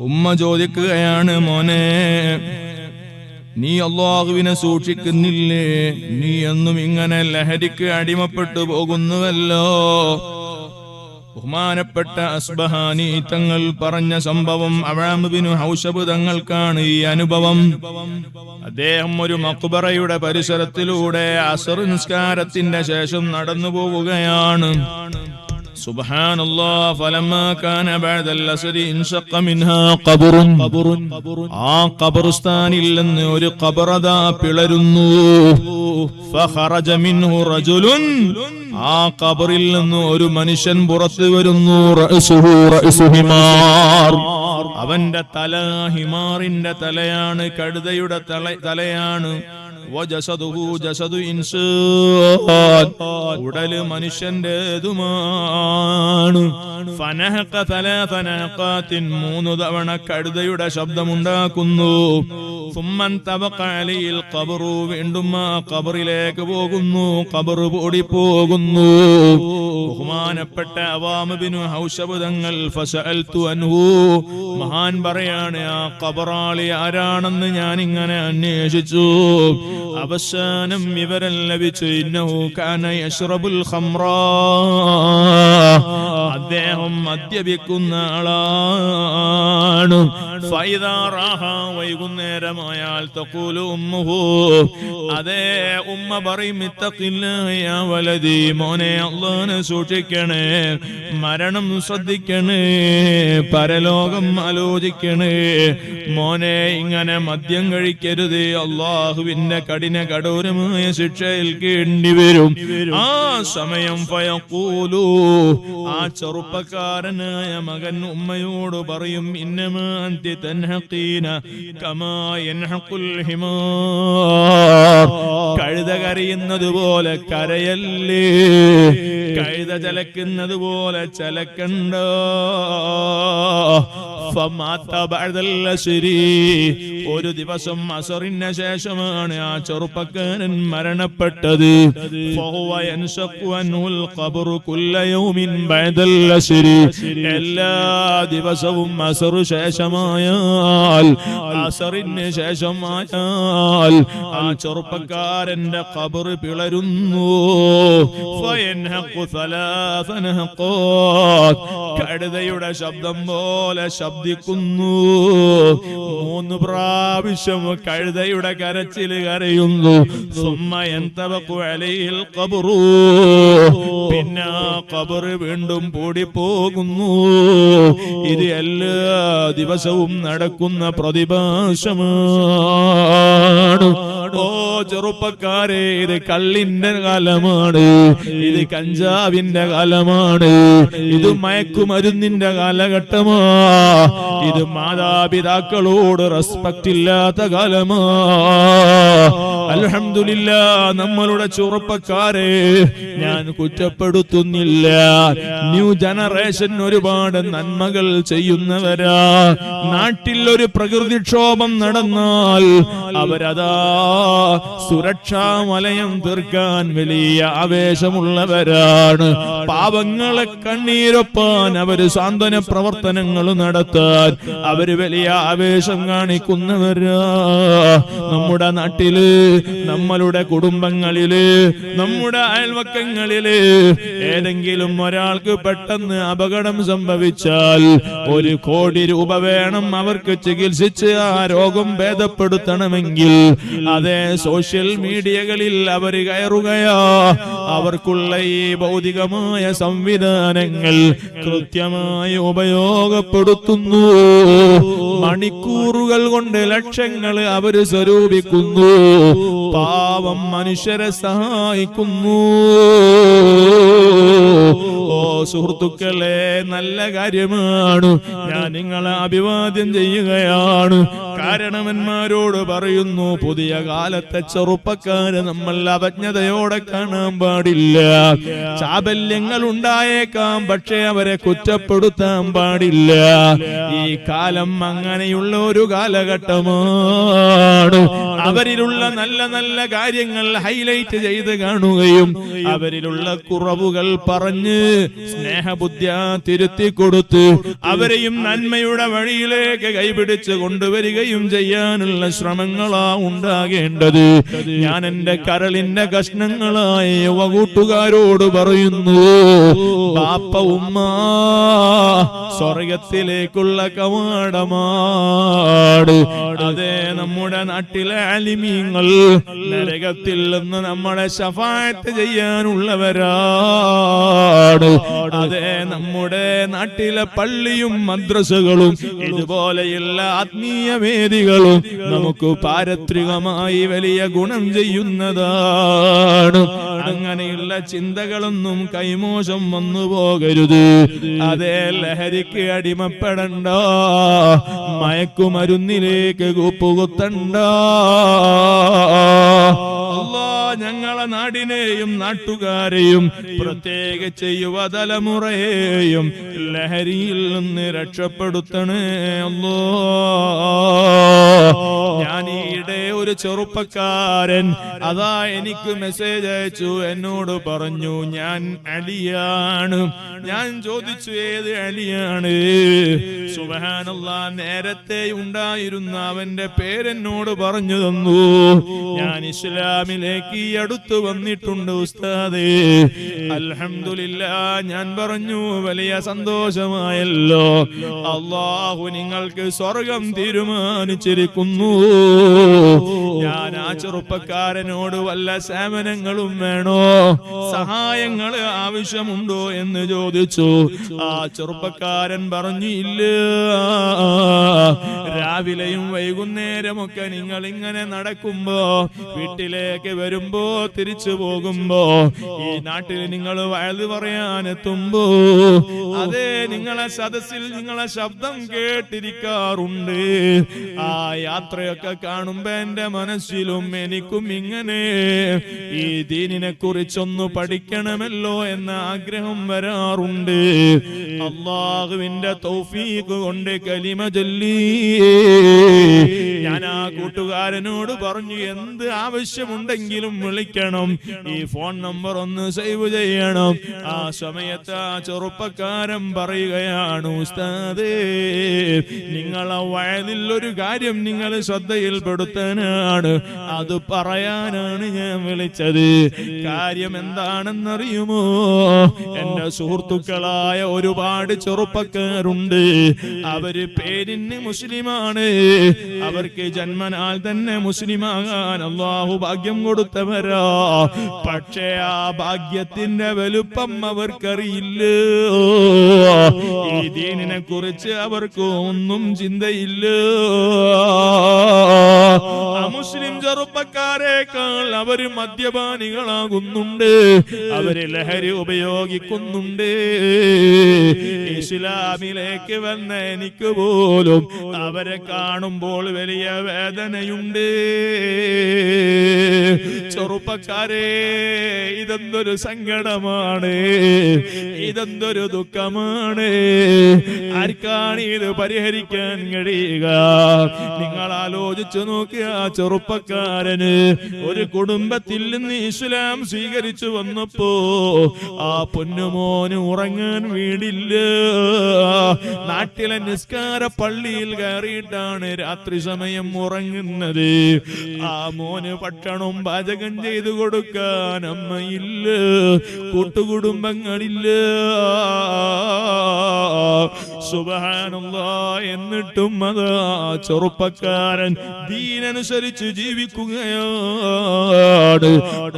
ഉമ്മ ചോദിക്കുകയാണ്, മോനെ നീ അല്ലാഹുവിനെ സൂക്ഷിക്കുന്നില്ലേ? നീ എന്നും ഇങ്ങനെ ലഹരിക്ക് അടിമപ്പെട്ടു പോകുന്നുവല്ലോ. ബഹുമാനപ്പെട്ട അസ്ബഹാനി തങ്ങൾ പറഞ്ഞ സംഭവം അവാം ബിൻ ഹൗശബ് തങ്ങൾക്കാണ് ഈ അനുഭവം. അദ്ദേഹം ഒരു മഖ്ബറയുടെ പരിസരത്തിലൂടെ അസ്ർ നിസ്കാരത്തിന്റെ ശേഷം നടന്നു പോവുകയാണ്. സുബ്ഹാനല്ലാഹ്, ഫലമ്മാ കാന ബഅദൽ അസ്രി ഇൻശഖ മിൻഹാ ഖബറുൻ. ആ ഖബർസ്ഥാനിൽ നിന്ന് ഒരു ഖബറദാ പിളരുന്നു. ഫഖറജ മിൻഹു റജുലുൻ. ആ ഖബറിൽ നിന്ന് ഒരു മനുഷ്യൻ പുറത്തു വരുന്നു. റഅ്സുഹു ഹിമാർ. അവന്റെ തല ഹിമാറിന്റെ തലയാണ്, കഴുതയുടെ തലയാണ്. വജസദുഹു ജസദു ഇൻസാൻ. ഉടല് മനുഷ്യന്റേതുമാണ്. ഫനഹഖ തലാഥ നഹഖാത്തിൻ. 3 തവണ കഴുതയുടെ ശബ്ദമുണ്ടാക്കുന്നു. സുമ്മൻ തബഖ അലൈഹിൽ ഖബറു. വീണ്ടും ആ ഖബറിലേക്ക് പോകുന്നു. ഖബർ ഓടിപ്പോകുന്നു. ബഹുമാനപ്പെട്ട അവാം ബിൻ ഹൗശബ് തങ്ങൾ ഫസഅൽതു അൻഹു. മഹാൻ പറയാണ്, ആ ഖബറാളി ആരാണെന്ന് ഞാൻ ഇങ്ങനെ അന്വേഷിച്ചു. അവസാനം വിവരം ലഭിച്ചു. ഇന്നഹു കാന യശ്റബുൽ ഖംറ. അദ്ദേഹം മദ്യപിക്കുന്ന ആളാണ്. ഫൈദാ റാഹ. വൈകുന്നേരമായാൽ തഖൂലു ഉമ്മുഹു. അതേ ഉമ്മ പറയും, ഇത്തഖില്ലാഹ യാ വലദി. മോനെ അല്ലാഹുവിനെ സൂക്ഷിക്കണേ, മരണം ശ്രദ്ധിക്കണേ, പരലോകം ആലോചിക്കണേ. മോനെ ഇങ്ങനെ മദ്യം കഴിക്കരുത്, അല്ലാഹുവിന്റെ കഠോരമായ ശിക്ഷ ഏൽക്കേണ്ടി വരും. ആ സമയം ഫയഖൂലു. ആ ചെറുപ്പക്കാരനായ മകൻ ഉമ്മയോട് പറയും, ഇന്നമാ അൻതി തൻഹഖീന കമാ യൻഹഖുൽ ഹിമാർ. കഴുത കരയുന്നത് പോലെ കരയല്ലേ, കഴുത ചലക്കുന്നത് പോലെ ചലക്കണ്ട. ഒരു ദിവസം അസറിന് ശേഷമാണ് ആ ചെറുപ്പക്കാരൻ മരണപ്പെട്ടത്. എല്ലാ ദിവസവും അസറു ശേഷമായാൽ, അസറിന് ശേഷമായാൽ ആ ചെറുപ്പക്കാരന്റെ ഖബർ പിളരുന്നു. കഴുതയുടെ ശബ്ദം പോലെ ശബ്ദിക്കുന്നു. 3 പ്രാവശ്യം കഴുതയുടെ കരച്ചില് കരയുന്നു. പിന്നെ ആ ഖബർ വീണ്ടും പൂടിപ്പോകുന്നു. ഇത് എല്ലാ ദിവസവും നടക്കുന്ന പ്രതിഭാസമാണ്. ഓ ചെറുപ്പക്കാരെ, ഇത് കള്ളിന്റെ കാലമാണ്, ഇത് കഞ്ചാവിന്റെ കാലമാണ്, ഇത് മയക്കുമരുന്നിന്റെ കാലഘട്ടമാ, ഇത് മാതാപിതാക്കളോട് റെസ്പെക്ട് ഇല്ലാത്ത കാലമാ. അൽഹംദുലില്ലാഹ്, നമ്മളുടെ ചെറുപ്പക്കാരെ ഞാൻ കുറ്റപ്പെടുത്തുന്നില്ല. ന്യൂ ജനറേഷൻ ഒരുപാട് നന്മകൾ ചെയ്യുന്നവരാ. നാട്ടിൽ ഒരു പ്രകൃതിക്ഷോഭം നടന്നാൽ അവരതാ സുരക്ഷാ വലയം തീർക്കാൻ വലിയ ആവേശമുള്ളവരാണ്. പാവങ്ങളെ കണ്ണീരൊപ്പാൻ അവര് സാന്ത്വന പ്രവർത്തനങ്ങൾ നടത്താൻ അവര് വലിയ ആവേശം കാണിക്കുന്നവരാ. നമ്മുടെ നാട്ടില്, നമ്മളുടെ കുടുംബങ്ങളില്, നമ്മുടെ അയൽവക്കങ്ങളില് ഏതെങ്കിലും ഒരാൾക്ക് പെട്ടെന്ന് അപകടം സംഭവിച്ചാൽ 1 കോടി രൂപ വേണം അവർക്ക് ചികിത്സിച്ച് ആ രോഗം ഭേദപ്പെടുത്തണമെങ്കിൽ. അതേ സോഷ്യൽ മീഡിയകളിൽ അവർ കയറുകയാ. അവർക്കുള്ള ഈ ഭൗതികമായ സംവിധാനങ്ങൾ കൃത്യമായി ഉപയോഗപ്പെടുത്തുന്നു. മണിക്കൂറുകൾ കൊണ്ട് ലക്ഷങ്ങൾ അവര് സ്വരൂപിക്കുന്നു. പാവം മനുഷ്യരെ സഹായിക്കുന്നു. ഓ സുഹൃത്തുക്കളെ, നല്ല കാര്യമാണ്. ഞാൻ നിങ്ങളെ അഭിവാദ്യം ചെയ്യുകയാണ്. കാരണവന്മാരോട് പറയുന്നു, പുതിയ കാലത്തെ ചെറുപ്പക്കാരെ നമ്മൾ അവജ്ഞതയോടെ കാണാൻ പാടില്ല. ചാബല്യങ്ങൾ ഉണ്ടായേക്കാം, പക്ഷെ അവരെ കുറ്റപ്പെടുത്താൻ പാടില്ല. ഈ കാലം അങ്ങനെയുള്ള ഒരു കാലഘട്ടമാണ്. അവരിലുള്ള നല്ല നല്ല കാര്യങ്ങൾ ഹൈലൈറ്റ് ചെയ്ത് കാണുകയും അവരിലുള്ള കുറവുകൾ പറഞ്ഞ് സ്നേഹബുദ്ധ്യ തിരുത്തി കൊടുത്ത് അവരെയും നന്മയുടെ വഴിയിലേക്ക് കൈപിടിച്ച് കൊണ്ടുവരികയും ചെയ്യാനുള്ള ശ്രമങ്ങളാ ഉണ്ടാകേണ്ടത്. ഞാൻ എന്റെ കരളിന്റെ കഷ്ണങ്ങളായ യുവ കൂട്ടുകാരോട് പറയുന്നു, ബാപ്പ ഉമ്മ സ്വർഗത്തിലേക്കുള്ള കവാടമാണ്. അതേ, നമ്മുടെ നാട്ടിലെ ആലിമീങ്ങൾ നരകത്തിൽ നിന്ന് നമ്മളെ ശഫാഅത്ത് ചെയ്യാനുള്ളവരാണ്. അതേ, നമ്മുടെ നാട്ടിലെ പള്ളിയും മദ്രസകളും ഇതുപോലെയുള്ള ആത്മീയ വേദികളും നമുക്ക് പാരത്രികമായി വലിയ ഗുണം ചെയ്യുന്നതാണ്. അങ്ങനെയുള്ള ചിന്തകളൊന്നും കൈമോശം വന്നു പോകരുത്. അതേ, ലഹരിക്ക് അടിമപ്പെടണ്ട, മയക്കുമരുന്നിലേക്ക് കൂപ്പുകുത്തണ്ട. ഞങ്ങളെ നാടിനെയും നാട്ടുകാരെയും പ്രത്യേകിച്ച് യുവതലമുറയെയും ലഹരിയിൽ നിന്ന് രക്ഷപ്പെടുത്തണേ അല്ലോ. ഞാൻ ഈയിടെ ഒരു ചെറുപ്പക്കാരൻ അതാ എനിക്ക് മെസ്സേജ് അയച്ചു, എന്നോട് പറഞ്ഞു ഞാൻ അലിയാണ്. ഞാൻ ചോദിച്ചു ഏത് അലിയാണ്? സുബ്ഹാനല്ലാഹ്, നേരത്തെ ഉണ്ടായിരുന്ന അവന്റെ പേരെന്നോട് പറഞ്ഞു തന്നു. ഞാൻ ഇസ്ലാമിലേക്ക് ഈ അടുത്ത് വന്നിട്ടുണ്ട് ഉസ്താദേ. അൽഹംദുലില്ലാഹ്. ഞാൻ പറഞ്ഞു വലിയ സന്തോഷമായല്ലോ, അല്ലാഹു നിങ്ങൾക്ക് സ്വർഗം തീരുമാനിച്ചിരിക്കുന്നു. ഞാൻ ആ ചെറുപ്പക്കാരനോട് വല്ല സേവനങ്ങളും വേണോ, സഹായങ്ങൾ ആവശ്യമുണ്ടോ എന്ന് ചോദിച്ചു. ആ ചെറുപ്പക്കാരൻ പറഞ്ഞു ഇല്ല, രാവിലെയും വൈകുന്നേരമൊക്കെ നിങ്ങൾ ഇങ്ങനെ നടക്കുമ്പോ, വീട്ടിലേക്ക് വരുമ്പോ, തിരിച്ചു പോകുമ്പോ, ഈ നാട്ടിൽ നിങ്ങൾ വയത് പറയാനെത്തുമ്പോ, അതേ നിങ്ങളെ സദസ്സിൽ നിങ്ങളെ ശബ്ദം കേട്ടിരിക്കാറുണ്ട്. ആ യാത്രയൊക്കെ കാണുമ്പോ എന്റെ മനസ്സിലും എനിക്കും ഇങ്ങനെ ഈ ദീനിനെ കുറിച്ചൊന്ന് പഠിക്കണമല്ലോ എന്ന ആഗ്രഹം വരാറുണ്ട്. അല്ലാഹുവിന്റെ തൗഫീഖ് കൊണ്ട് കലിമ ചൊല്ലി ഞാൻ ആ കൂട്ടുകാരനോട് പറഞ്ഞു, എന്ത് ആവശ്യമുണ്ടെങ്കിലും വിളിക്കണം, ഈ ഫോൺ നമ്പർ ഒന്ന് സേവ് ചെയ്യണം. ആ സമയത്ത് ആ ചെറുപ്പക്കാരൻ പറയുകയാണ്, ഉസ്താദേ നിങ്ങളെ വയലിൽ ഒരു കാര്യം നിങ്ങൾ ശ്രദ്ധയിൽപ്പെടുത്താനാണ്, അത് പറയാനാണ് ഞാൻ വിളിച്ചത്. കാര്യം എന്താണെന്നറിയുമോ? എന്റെ സുഹൃത്തുക്കളായ ഒരുപാട് ചെറുപ്പക്കാരുണ്ട്, അവര് പേരിന് മുസ്ലിമാണ്, അവർക്ക് ജന്മനാൽ തന്നെ മുസ്ലിമാകാൻ അല്ലാഹു ഭാഗ്യം കൊടുത്തവരാ. പക്ഷേ ആ ഭാഗ്യത്തിന്റെ വലുപ്പം അവർക്കറിയില്ല. ഈ ദീനിനെ കുറിച്ച് അവർക്ക് ഒന്നും ചിന്തയില്ല. മുസ്ലിം ചെറുപ്പക്കാരേക്കാൾ അവര് മദ്യപാനികളാകുന്നുണ്ട്, അവര് ലഹരി ഉപയോഗിക്കുന്നുണ്ട്. ഇസ്ലാമിലേക്ക് വന്ന എനിക്ക് പോലും അവരെ കാണുമ്പോൾ വലിയ വേദനയുണ്ട്. ചെറുപ്പക്കാരെ, ഇതെന്തൊരു സങ്കടമാണ്, ഇതെന്തൊരു ദുഃഖമാണ്. ആർക്കാണ് ഇത് പരിഹരിക്കാൻ കഴിയുക? നിങ്ങൾ ആലോചിച്ചു നോക്കുക. ചെറുപ്പക്കാരന് ഒരു കുടുംബത്തിൽ നിന്ന് ഇസ്ലാം സ്വീകരിച്ചു വന്നപ്പോ ആ പൊന്നുമോന് ഉറങ്ങാൻ വീടില്ല. നാട്ടിലെ നിസ്കാര പള്ളിയിൽ കയറിയിട്ടാണ് രാത്രി സമയം ഉറങ്ങുന്നത്. ആ മോന് ഭക്ഷണം പാചകം ചെയ്തു കൊടുക്കാൻ അമ്മയില്ല, കൂട്ടുകുടുംബങ്ങളില്ല. സുബ്ഹാനല്ലാഹ്. എന്നിട്ടും അതാ ചെറുപ്പക്കാരൻ ദീനനുസരിച്ച് ജീവിക്കുകയാണ്.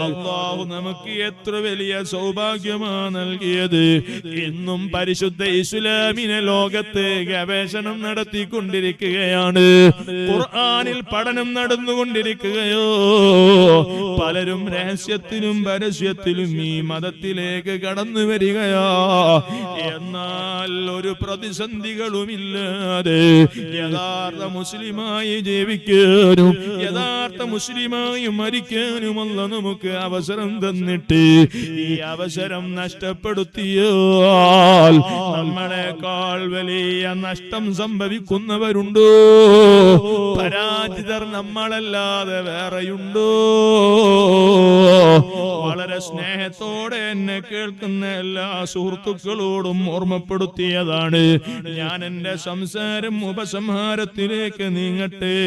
അല്ലാഹു നമുക്ക് എത്ര വലിയ സൗഭാഗ്യമാ നൽകിയത്. ഇന്നും പരിശുദ്ധ ഇസ്ലാമിനെ ലോകത്ത് ഗവേഷണം നടത്തിക്കൊണ്ടിരിക്കുകയാണ്. ഖുർആനിൽ പഠനം നടന്നുകൊണ്ടിരിക്കുകയോ. പലരും രഹസ്യത്തിലും പരസ്യത്തിലും ഈ മതത്തിലേക്ക് കടന്നു വരികയാ. എന്നാൽ ഒരു പ്രതിസന്ധികളുമില്ലാതെ യഥാർത്ഥ മുസ്ലിമായി ജീവിക്കാനും യഥാർത്ഥ മുസ്ലിമായി മരിക്കാനുമല്ല നമുക്ക് അവസരം തന്നിട്ട് ഈ അവസരം നഷ്ടപ്പെടുത്തിയാൽ നമ്മളെക്കാൾ വലിയ നഷ്ടം സംഭവിക്കുന്നവരുണ്ടോ? പരാജിതർ നമ്മളല്ലാതെ വേറെയുണ്ടോ? വളരെ സ്നേഹത്തോടെ എന്നെ കേൾക്കുന്ന എല്ലാ സുഹൃത്തുക്കളോടും ഓർമ്മപ്പെടുത്തിയതാണ്. ഞാൻ എന്റെ സംസാരം ഉപസംഹാരത്തിലേക്ക് നീങ്ങട്ടെ.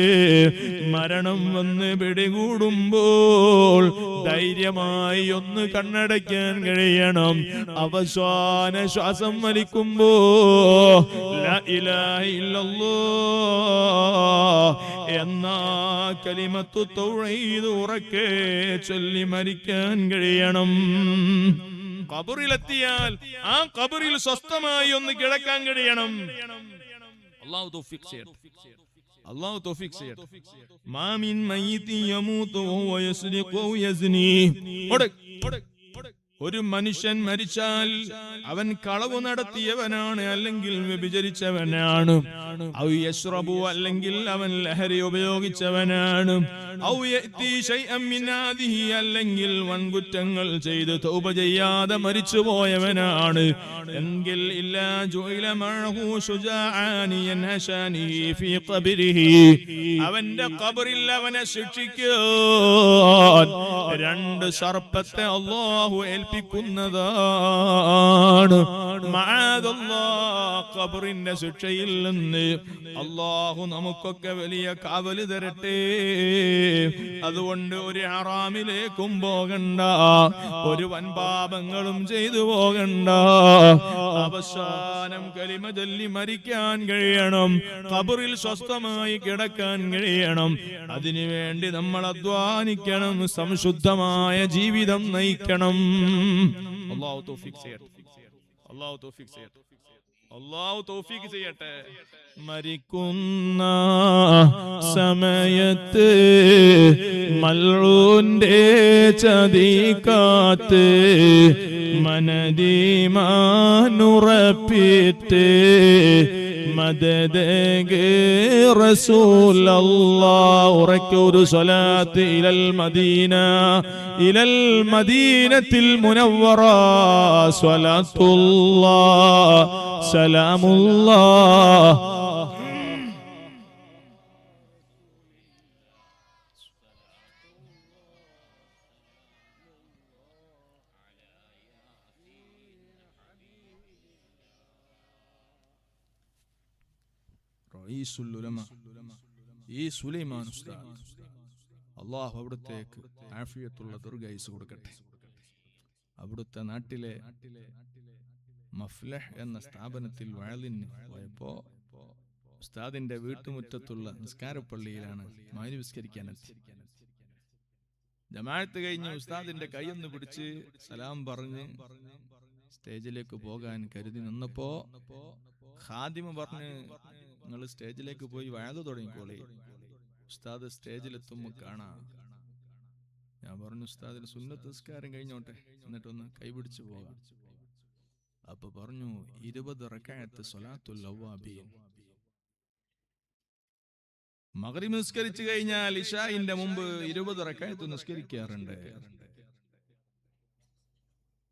മരണം വന്ന് പിടികൂടുമ്പോൾ ധൈര്യമായി ഒന്ന് കണ്ണടയ്ക്കാൻ കഴിയണം. അവസാന ശ്വാസം വലിക്കുമ്പോ ലാ ഇലാഹ ഇല്ലല്ലാഹ് എന്ന കലിമത്തു തൗഹീദ് ഉറക്കെ ചൊല്ലി മരിക്കാൻ കഴിയണം. ഖബറിലെത്തിയാൽ ആ ഖബറിൽ സ്വസ്ഥമായി ഒന്ന് കിടക്കാൻ കഴിയണം. അല്ലാഹു തൗഫീഖ് ചെയ്യട്ടെ. അല്ലാഹു തൗഫീഖ് ചെയ്യട്ടെ. മാ മിൻ മയ്യിതി യമൂതു വഹുവ യസ്രിഖു വ യസ്നി. ഒരു മനുഷ്യൻ മരിച്ചാൽ അവൻ കളവ് നടത്തിയവനാണ്, അല്ലെങ്കിൽ വ്യഭിചരിച്ചവനാണ്. ഔ യശ്റബു, അല്ലെങ്കിൽ അവൻ ലഹരി ഉപയോഗിച്ചവനാണ്. ഔ യഅതി ശൈഅൻ മിൻ ഹാദിഹി, അല്ലെങ്കിൽ വൻകുറ്റങ്ങൾ ചെയ്ത് തൗബ ചെയ്യാതെ മരിച്ചുപോയവനാണ് എങ്കിൽ ഇല്ലാ ജുഇല മഅഹു ശുജാഅനി യൻഹശാനിഹി ഫീ ഖബ്രിഹി, അവന്റെ ഖബറിൽ അവനെ ശിക്ഷിക്കാൻ രണ്ട് സർപ്പത്തെ അല്ലാഹു ഏൽപ്പിക്കുന്നതാണ്. മഅദല്ലാഹ്, ഖബറിന്റെ ശിക്ഷയിൽ നിന്ന് അല്ലാഹു നമുക്കൊക്കെ വലിയ കാവല് തരട്ടെ. അതുകൊണ്ട് ഒരു ഹറാമിലേക്കും പോകണ്ട, ഒരു വൻപാപങ്ങളും ചെയ്തു പോകണ്ട. അവസാനം കലിമ ചൊല്ലി മരിക്കാൻ കഴിയണം. ഖബറിൽ സ്വസ്ഥമായി കിടക്കാൻ കഴിയണം. അതിനുവേണ്ടി നമ്മൾ അധ്വാനിക്കണം. സംശുദ്ധമായ ജീവിതം നയിക്കണം. അല്ലാഹു തൗഫീഖ് ചെയ്യട്ടെ. അല്ലാഹു തൗഫീഖ് ചെയ്യട്ടെ. അല്ലാഹു തൗഫീഖ് ചെയ്യട്ടെ. മരിക്കുന്ന സമയത്ത് മൽഊന്റെ ചതിക്കാത്ത് മനദീമാനുറപ്പിട്ട് മദദേ റസൂലല്ലാഹ്. ഉറക്കൊരു സ്വലാത്ത് ഇലൽ മദീന, ഇലൽ മദീനത്തിൽ മുനവ്വറ. സ്വലാത്തുല്ലാഹ് സലാമുല്ലാഹ്. റഈസുൽ ഉലമ ഈ സുലൈമാൻ ഉസ്താദ്, അല്ലാഹു അവിടുത്തേക്ക് ആഫിയത്തുള്ള ദീർഘായുസ്സ് കൊടുക്കട്ടെ. അവിടുത്തെ നാട്ടിലെ മഫ്ലഹ് എന്ന സ്ഥാപനത്തിൽ വഅലിന് പോയപ്പോ ഉസ്താദിന്റെ വീട്ടുമുറ്റത്തുള്ള നിസ്കാരപ്പള്ളിയിലാണ് മഗ്‌രിബ് നിസ്കരിക്കാനെത്തി. ജമാഅത്ത് കഴിഞ്ഞ് ഉസ്താദിന്റെ കൈയൊന്ന് പിടിച്ച് സലാം പറഞ്ഞ് സ്റ്റേജിലേക്ക് പോകാൻ കരുതി നിന്നപ്പോ ഖാദിമ പറഞ്ഞ്, നിങ്ങൾ സ്റ്റേജിലേക്ക് പോയി വഅദ് തുടങ്ങിക്കോളി, ഉസ്താദ് സ്റ്റേജിലെത്തുമ്പോ കാണാം. ഞാൻ പറഞ്ഞു, ഉസ്താദിന് സുന്നത്ത് നിസ്കാരം കഴിഞ്ഞോട്ടെ, എന്നിട്ടൊന്ന് കൈപിടിച്ചു പോകാം. അപ്പൊ പറഞ്ഞു, 20 റക്അത്ത് സ്വലാത്തുൽ അവ്വാബീൻ. മഗ്‌രിബ് നിസ്കരിച്ചു കഴിഞ്ഞാൽ ഇശാഇന്റെ മുമ്പ് 20 റക്അത്ത് നിസ്കരിക്കാറുണ്ട്.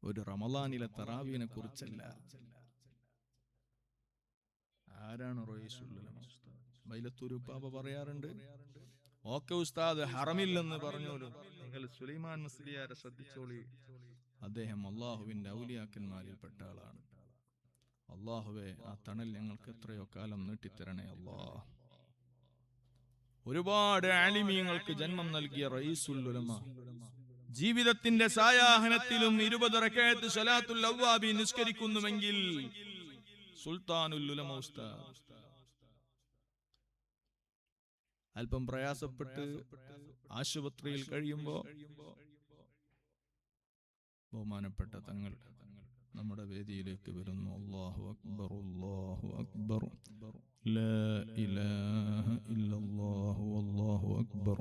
ഒരു റമളാനിലെ തറാവീനെ കുറിച്ചല്ല. ആരാണ് റഈസുൽ ഉലമ ഉസ്താദ്? ബൈലത്തൂർ ഉപ്പാപ്പ പറയാറുണ്ട്, ഓക്കെ ഉസ്താദ് ഹറമിൽ എന്ന് പറഞ്ഞോളൂ, നിങ്ങൾ സുലൈമാൻ മുസ്ലിയാരെ ശ്രദ്ധിച്ചോളി, അദ്ദേഹം അള്ളാഹുവിന്റെ ഔലിയാക്കന്മാരിൽപ്പെട്ട ആളാണ്. അള്ളാഹുവെ, ആ തണൽ ഞങ്ങൾക്ക് എത്രയോ കാലം നീട്ടിത്തരണേ അല്ലാഹ്. ഒരുപാട് ആലിമീങ്ങൾക്ക് ജന്മം നൽകിയ റഈസുൽ ഉലമ ജീവിതത്തിന്റെ സായാഹ്നത്തിലും 20 റക്അത്ത് സ്വലാത്തുൽ അവ്വാബീൻ നിസ്കരിക്കുന്നുവെങ്കിൽ സുൽത്താനുൽ ഉലമ ഉസ്താദ് അല്പം പ്രയാസപ്പെട്ട് ആശുപത്രിയിൽ കഴിയുമ്പോ ബഹുമാനപ്പെട്ട തങ്ങൾ നമ്മുടെ വേദിയിലേക്ക് വരുന്നു. അല്ലാഹു അക്ബർ, അല്ലാഹു അക്ബർ, ലാ ഇലാഹ ഇല്ലല്ലാഹു വല്ലാഹു അക്ബർ,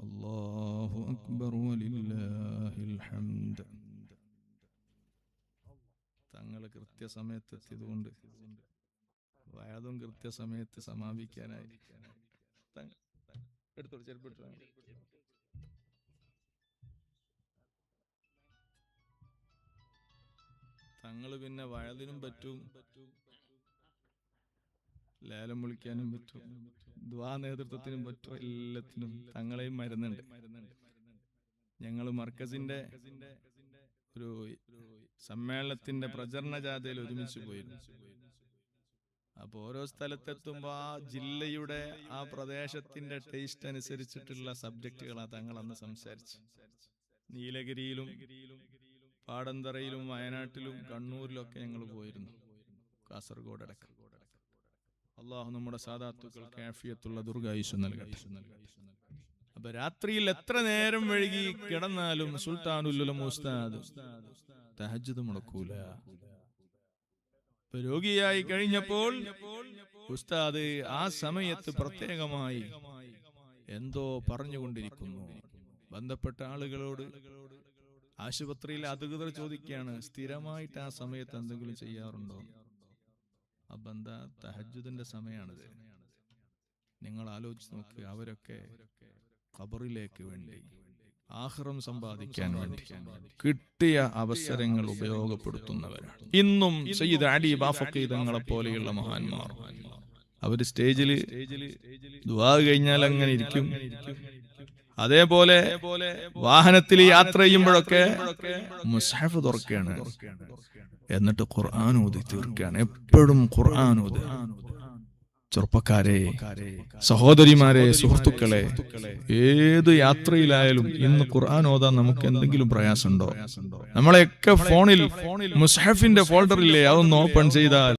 അല്ലാഹു അക്ബർ വലില്ലാഹിൽ ഹംദ്. തങ്ങൾ കൃത്യസമയത്ത് എത്തിയതുകൊണ്ട് വയതും കൃത്യസമയത്ത് സമാപിക്കാനായി. എടുത്തോളൂ, ചെരുപ്പെടുത്തു. തങ്ങള് പിന്നെ വയതിനും പറ്റും, ലേലം വിളിക്കാനും പറ്റും, ദുആ നേതൃത്വത്തിനും പറ്റും, എല്ലാത്തിനും തങ്ങളെയും മരുന്നുണ്ട്. ഞങ്ങൾ മർക്കസിന്റെ ഒരു സമ്മേളനത്തിന്റെ പ്രചരണ ജാഥയിൽ ഒരുമിച്ച് പോയിരുന്നു. അപ്പൊ ഓരോ സ്ഥലത്തെത്തുമ്പോ ആ ജില്ലയുടെ ആ പ്രദേശത്തിന്റെ ടേസ്റ്റ് അനുസരിച്ചിട്ടുള്ള സബ്ജക്റ്റുകളാണ് തങ്ങൾ അന്ന് സംസാരിച്ചു. നീലഗിരിയിലും പാടന്തറയിലും വയനാട്ടിലും കണ്ണൂരിലൊക്കെ ഞങ്ങൾ പോയിരുന്നു, കാസർഗോഡ് അടക്കം. അള്ളാഹു നമ്മുടെ സാദാത്തുക്കൾക്ക് ആഫിയത്തുള്ള ദീർഘായുസ്സ് നൽകട്ടെ. അപ്പൊ രാത്രിയിൽ എത്ര നേരം വഴുകി കിടന്നാലും സുൽത്താനുൽ ഉലമ ഉസ്താദ് തഹജ്ജുദ് മുടക്കൂല. രോഗിയായി കഴിഞ്ഞപ്പോൾ ഉസ്താദ് ആ സമയത്ത് പ്രത്യേകമായി എന്തോ പറഞ്ഞുകൊണ്ടിരിക്കുന്നു. ബന്ധപ്പെട്ട ആളുകളോട്, ആശുപത്രിയിൽ അധികൃതർ ചോദിക്കുകയാണ്, സ്ഥിരമായിട്ട് ആ സമയത്ത് എന്തെങ്കിലും ചെയ്യാറുണ്ടോ? അപ്പൊ എന്താ, തഹജ്ജുദിന്റെ സമയമാണിത്. നിങ്ങൾ ആലോചിച്ച് നോക്ക്, അവരൊക്കെ ഖബറിലേക്ക് വേണ്ടി, ആഖിറം സമ്പാദിക്കാൻ വേണ്ടി കിട്ടിയ അവസരങ്ങൾ ഉപയോഗപ്പെടുത്തുന്നവരാണ്. ഇന്നും സയ്യിദ് അലി ബാഫഖി തങ്ങളെ പോലെയുള്ള മഹാന്മാർ അവര് സ്റ്റേജിൽ ദുആ കഴിഞ്ഞാൽ അങ്ങനെ ഇരിക്കും. അതേപോലെ വാഹനത്തിൽ യാത്ര ചെയ്യുമ്പോഴൊക്കെ മുസ്ഹഫ് തുറക്കുകയാണ്, എന്നിട്ട് ഖുർആൻ ഓതി തീർക്കുകയാണ്. എപ്പോഴും ഖുർആൻ ഓതി. ചെറുപ്പക്കാരെ, സഹോദരിമാരെ, സുഹൃത്തുക്കളെ, ഏത് യാത്രയിലായാലും ഇന്ന് ഖുർആൻ ഓതാൻ നമുക്ക് എന്തെങ്കിലും പ്രയാസമുണ്ടോ? നമ്മളെയൊക്കെ ഫോണിൽ മുസ്ഹഫിന്റെ ഫോൾഡറില്ലേ, അതൊന്ന് ഓപ്പൺ ചെയ്താൽ